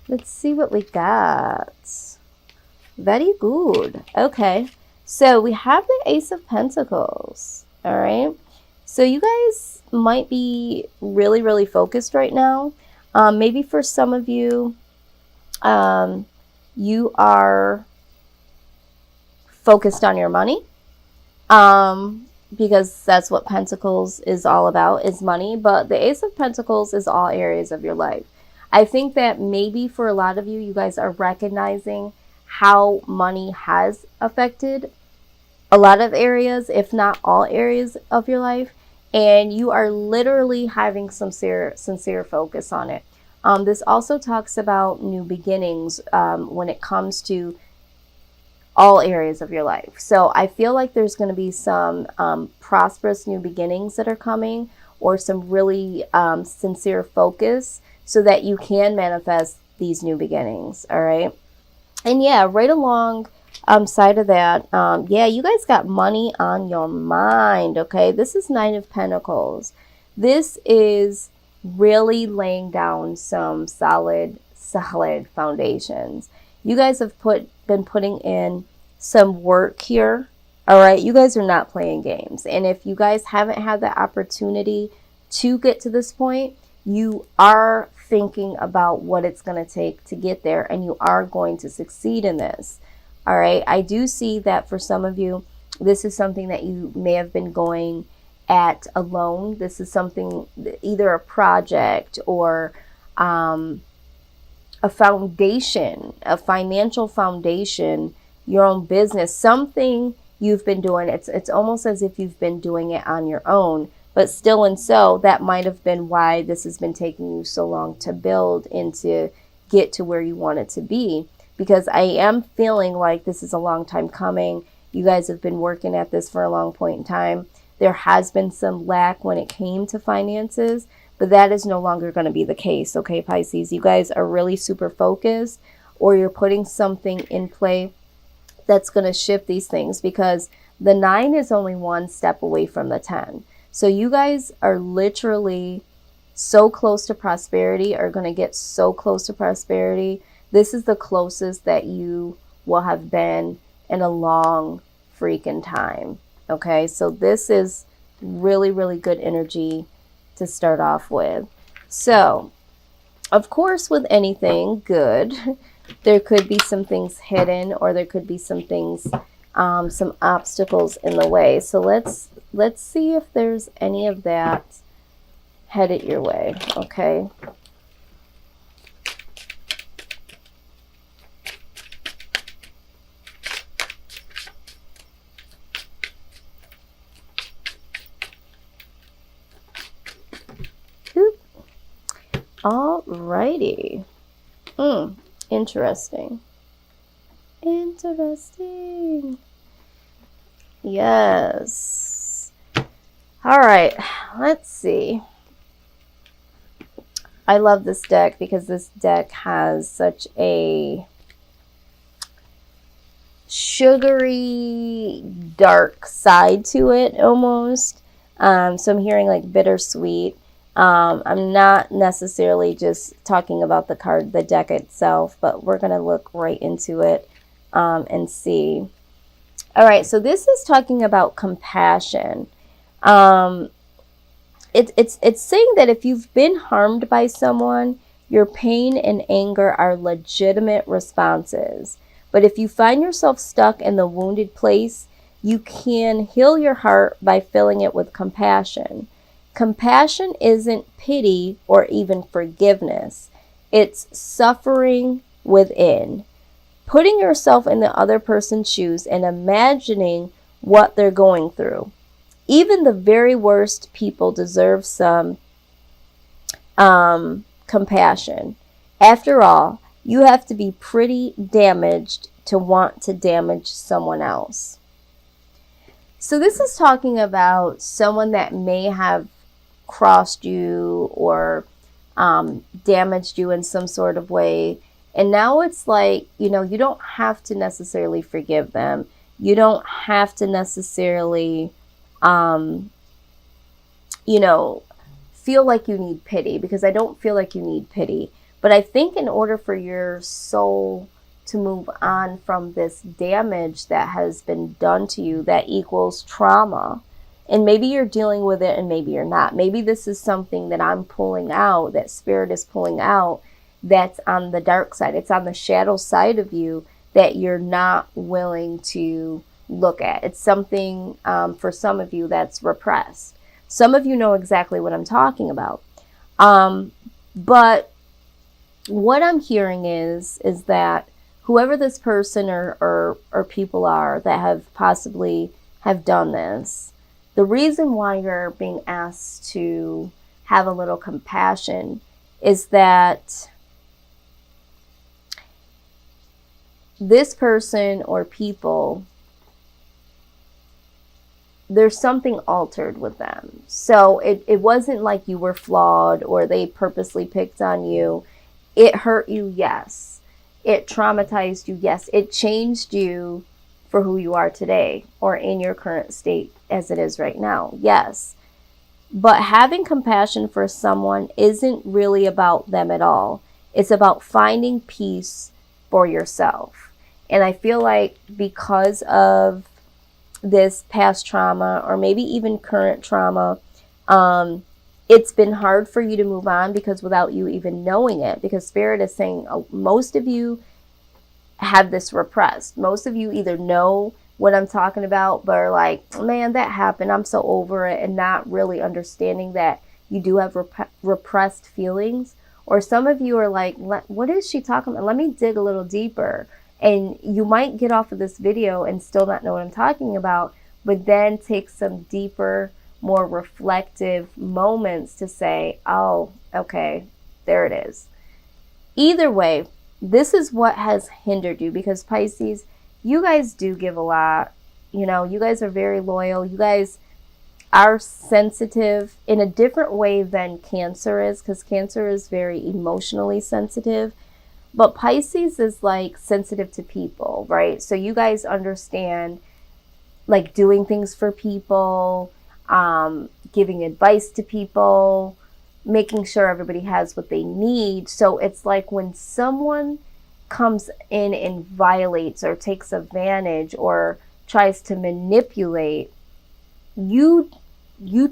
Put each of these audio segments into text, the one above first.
Let's see what we got. Very good. Okay. So we have the Ace of Pentacles. All right. So you guys might be really, really focused right now. Maybe for some of you, you are focused on your money. Because that's what Pentacles is all about, is money. But the Ace of Pentacles is all areas of your life. I think that maybe for a lot of you, you guys are recognizing how money has affected a lot of areas, if not all areas of your life. And you are literally having some sincere focus on it. This also talks about new beginnings when it comes to all areas of your life. So I feel like there's going to be some prosperous new beginnings that are coming, or some really sincere focus so that you can manifest these new beginnings. All right. And yeah, right along side of that, yeah, you guys got money on your mind. Okay. This is Nine of Pentacles. This is really laying down some solid foundations. You guys have been putting in some work here. All right. You guys are not playing games. And if you guys haven't had the opportunity to get to this point, you are thinking about what it's going to take to get there, and you are going to succeed in this. All right. I do see that for some of you, this is something that you may have been going at alone. This is something, either a project or a foundation, a financial foundation, your own business, something you've been doing. It's almost as if you've been doing it on your own, but still, and so that might have been why this has been taking you so long to build and to get to where you want it to be. Because I am feeling like this is a long time coming. You guys have been working at this for a long point in time. There has been some lack when it came to finances, but that is no longer going to be the case. Okay, Pisces, you guys are really super focused, or you're putting something in play that's going to shift these things, because the 9 is only one step away from the 10. So you guys are literally so close to prosperity, are going to get so close to prosperity. This is the closest that you will have been in a long freaking time. Okay, so this is really, really good energy to start off with. So, of course, with anything good, there could be some things hidden, or there could be some things, some obstacles in the way. So let's see if there's any of that headed your way. Okay. Alrighty. Interesting. Interesting. Yes. All right. Let's see. I love this deck because this deck has such a sugary, dark side to it almost. So I'm hearing like bittersweet. I'm not necessarily just talking about the deck itself, but we're going to look right into it and see. All right, so this is talking about compassion. It's saying that if you've been harmed by someone, your pain and anger are legitimate responses. But if you find yourself stuck in the wounded place, you can heal your heart by filling it with compassion. Compassion isn't pity or even forgiveness. It's suffering within. Putting yourself in the other person's shoes and imagining what they're going through. Even the very worst people deserve some compassion. After all, you have to be pretty damaged to want to damage someone else. So this is talking about someone that may have crossed you or damaged you in some sort of way. And now it's like, you don't have to necessarily forgive them. You don't have to necessarily, feel like you need pity, because I don't feel like you need pity. But I think in order for your soul to move on from this damage that has been done to you, that equals trauma. And maybe you're dealing with it and maybe you're not. Maybe this is something that I'm pulling out, that spirit is pulling out, that's on the dark side. It's on the shadow side of you that you're not willing to look at. It's something for some of you that's repressed. Some of you know exactly what I'm talking about. But what I'm hearing is that whoever this person or people are that have possibly have done this, the reason why you're being asked to have a little compassion is that this person or people, there's something altered with them. So it wasn't like you were flawed or they purposely picked on you. It hurt you, yes. It traumatized you, yes. It changed you for who you are today or in your current state as it is right now, yes. But having compassion for someone isn't really about them at all. It's about finding peace for yourself. And I feel like because of this past trauma or maybe even current trauma, it's been hard for you to move on because without you even knowing it, because Spirit is saying most of you have this repressed. Most of you either know what I'm talking about, but are like, man, that happened, I'm so over it, and not really understanding that you do have repressed feelings. Or some of you are like, what is she talking about? Let me dig a little deeper. And you might get off of this video and still not know what I'm talking about, but then take some deeper, more reflective moments to say, oh, okay, there it is. Either way, this is what has hindered you, because Pisces, you guys do give a lot. You know, you guys are very loyal. You guys are sensitive in a different way than Cancer is, because Cancer is very emotionally sensitive. But Pisces is like sensitive to people, right? So you guys understand like doing things for people, giving advice to people, making sure everybody has what they need. So it's like when someone comes in and violates or takes advantage or tries to manipulate, you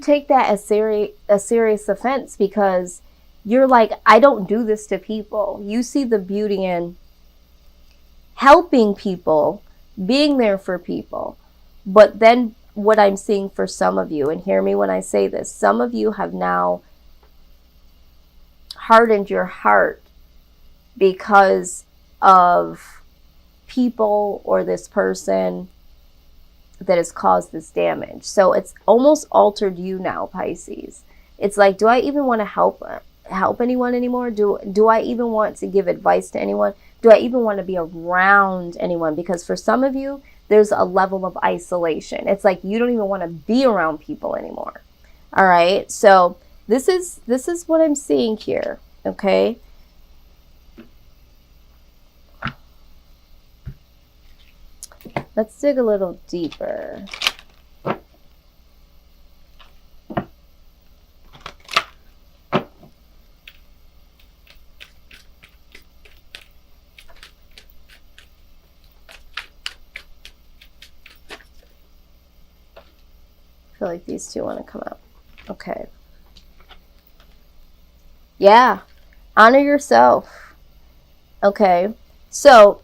take that as a serious offense, because you're like, I don't do this to people. You see the beauty in helping people, being there for people. But then what I'm seeing for some of you, and hear me when I say this, some of you have now hardened your heart because of people or this person that has caused this damage. So it's almost altered you now, Pisces. It's like, do I even want to help anyone anymore? Do I even want to give advice to anyone? Do I even want to be around anyone? Because for some of you, there's a level of isolation. It's like you don't even want to be around people anymore. All right. So this is what I'm seeing here. Okay. Let's dig a little deeper. I feel like these two want to come out. Okay. Yeah. Honor yourself. Okay. So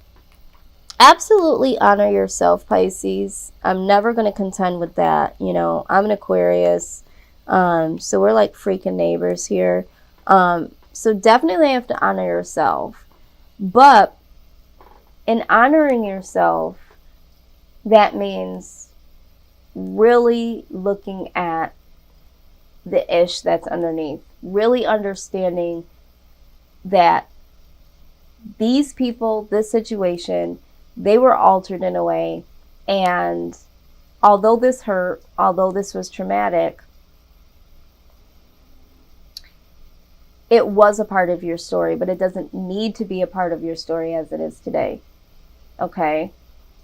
absolutely honor yourself, Pisces. I'm never going to contend with that. You know, I'm an Aquarius. So we're like freaking neighbors here. So definitely have to honor yourself. But in honoring yourself, that means really looking at the ish that's underneath. Really understanding that these people, this situation, they were altered in a way, and although this hurt, although this was traumatic, it was a part of your story, but it doesn't need to be a part of your story as it is today. Okay?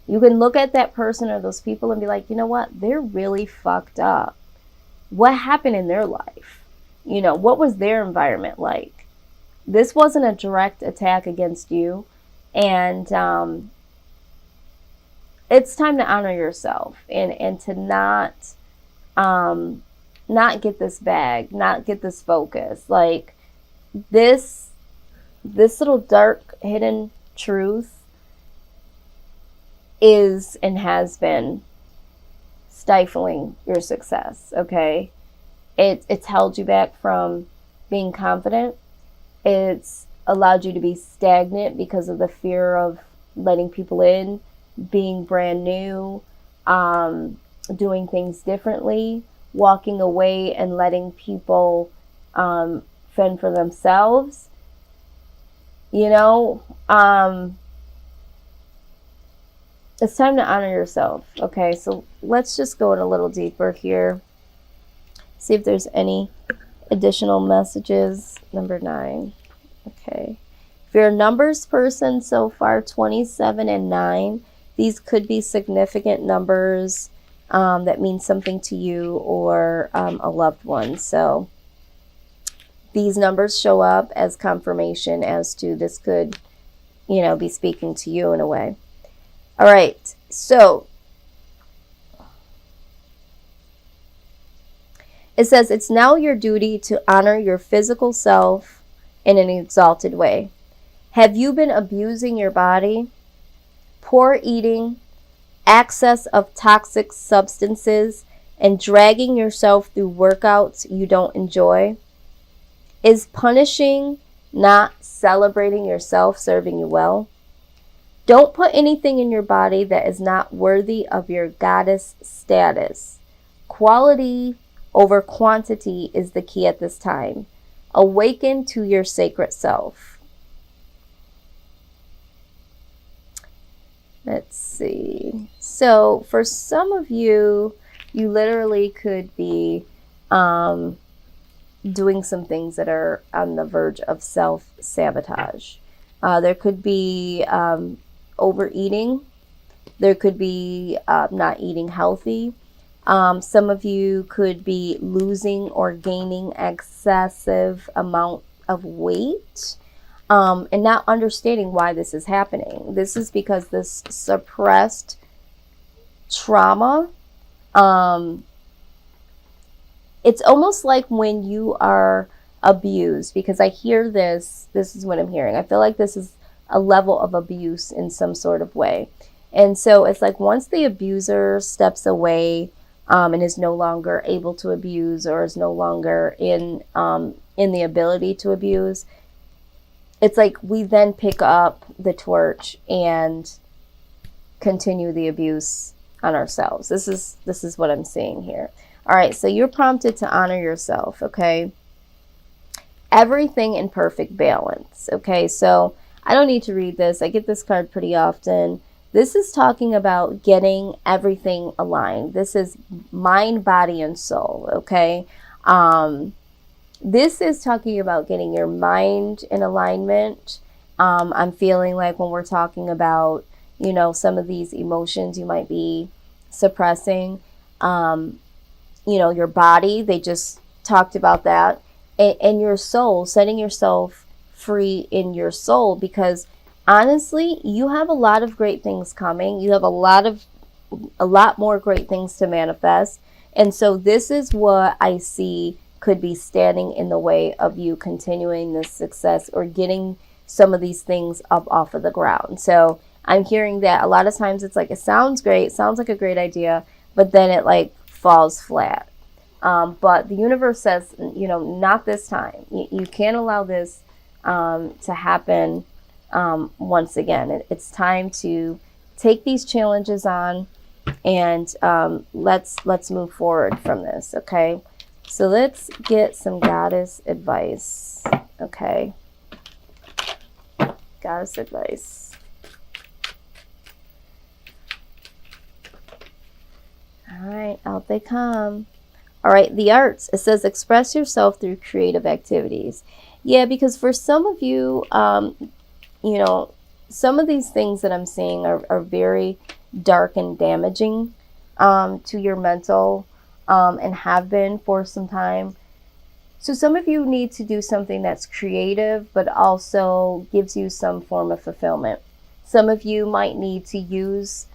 You can look at that person or those people and be like, you know what? They're really fucked up. What happened in their life? You know, what was their environment like? this wasn't a direct attack against you. And it's time to honor yourself and to not get this bag, not get this focus. Like this little dark hidden truth is and has been stifling your success, okay? It's held you back from being confident. It's allowed you to be stagnant because of the fear of letting people in, being brand new, doing things differently, walking away and letting people fend for themselves. You know, it's time to honor yourself. Okay, so let's just go in a little deeper here. See if there's any additional messages. Number 9. Okay. If you're a numbers person so far, 27 and 9, these could be significant numbers that mean something to you or a loved one. So these numbers show up as confirmation as to this could, be speaking to you in a way. All right. So it says it's now your duty to honor your physical self in an exalted way. Have you been abusing your body? Poor eating, access of toxic substances, and dragging yourself through workouts you don't enjoy? Is punishing, not celebrating yourself, serving you well? Don't put anything in your body that is not worthy of your goddess status. Quality over quantity is the key at this time. Awaken to your sacred self. Let's see. So for some of you, you literally could be doing some things that are on the verge of self-sabotage. There could be overeating. There could be not eating healthy. Some of you could be losing or gaining excessive amount of weight and not understanding why this is happening. This is because this suppressed trauma, it's almost like when you are abused, because I hear this is what I'm hearing. I feel like this is a level of abuse in some sort of way. And so it's like once the abuser steps away, and is no longer able to abuse or is no longer in the ability to abuse, it's like we then pick up the torch and continue the abuse on ourselves. This is what I'm seeing here. All right, so you're prompted to honor yourself, okay? Everything in perfect balance, okay? So I don't need to read this. I get this card pretty often. This is talking about getting everything aligned. This is mind, body, and soul, okay? This is talking about getting your mind in alignment. I'm feeling like when we're talking about, some of these emotions you might be suppressing, your body, they just talked about that, and your soul, setting yourself free in your soul, because honestly, you have a lot of great things coming. You have a lot more great things to manifest. And so this is what I see could be standing in the way of you continuing this success or getting some of these things up off of the ground. So I'm hearing that a lot of times it's like, it sounds great, sounds like a great idea, but then it like falls flat. But the universe says, not this time. You can't allow this to happen. Once again, it's time to take these challenges on, and let's move forward from this. Okay, so let's get some goddess advice. Okay, goddess advice. All right, out they come. All right, the arts. It says express yourself through creative activities. Yeah, because for some of you, some of these things that I'm seeing are very dark and damaging to your mental, and have been for some time. So some of you need to do something that's creative, but also gives you some form of fulfillment. Some of you might need to use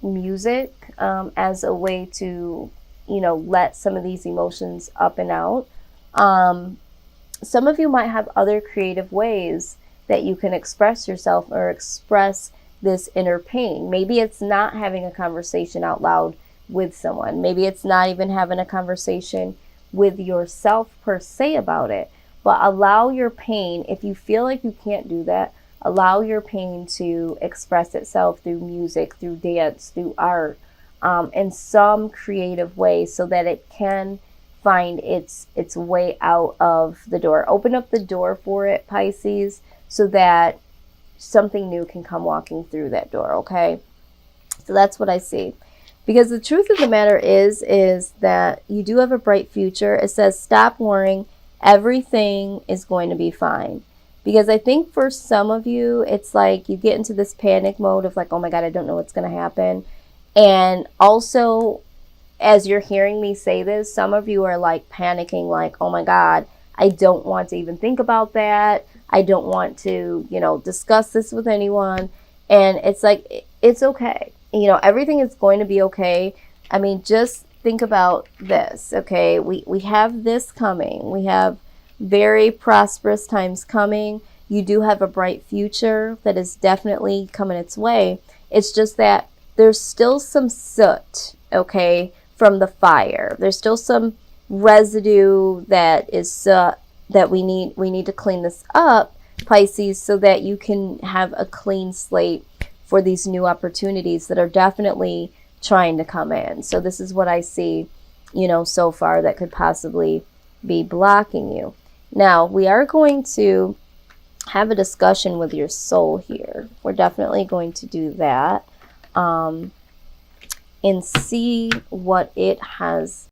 music as a way to, let some of these emotions up and out. Some of you might have other creative ways that you can express yourself or express this inner pain. Maybe it's not having a conversation out loud with someone. Maybe it's not even having a conversation with yourself per se about it. But allow your pain, if you feel like you can't do that, allow your pain to express itself through music, through dance, through art, in some creative way so that it can find its way out of the door. Open up the door for it, Pisces, so that something new can come walking through that door, okay? So that's what I see. Because the truth of the matter is that you do have a bright future. It says stop worrying. Everything is going to be fine. Because I think for some of you, it's like you get into this panic mode of like, oh my God, I don't know what's going to happen. And also, as you're hearing me say this, some of you are like panicking, like, oh my God, I don't want to even think about that. I don't want to, discuss this with anyone. And it's like, it's okay. Everything is going to be okay. I mean, just think about this, okay? We have this coming. We have very prosperous times coming. You do have a bright future that is definitely coming its way. It's just that there's still some soot, okay, from the fire. There's still some residue that is that we need to clean this up, Pisces, so that you can have a clean slate for these new opportunities that are definitely trying to come in. So this is what I see, so far that could possibly be blocking you. Now, we are going to have a discussion with your soul here. We're definitely going to do that and see what it has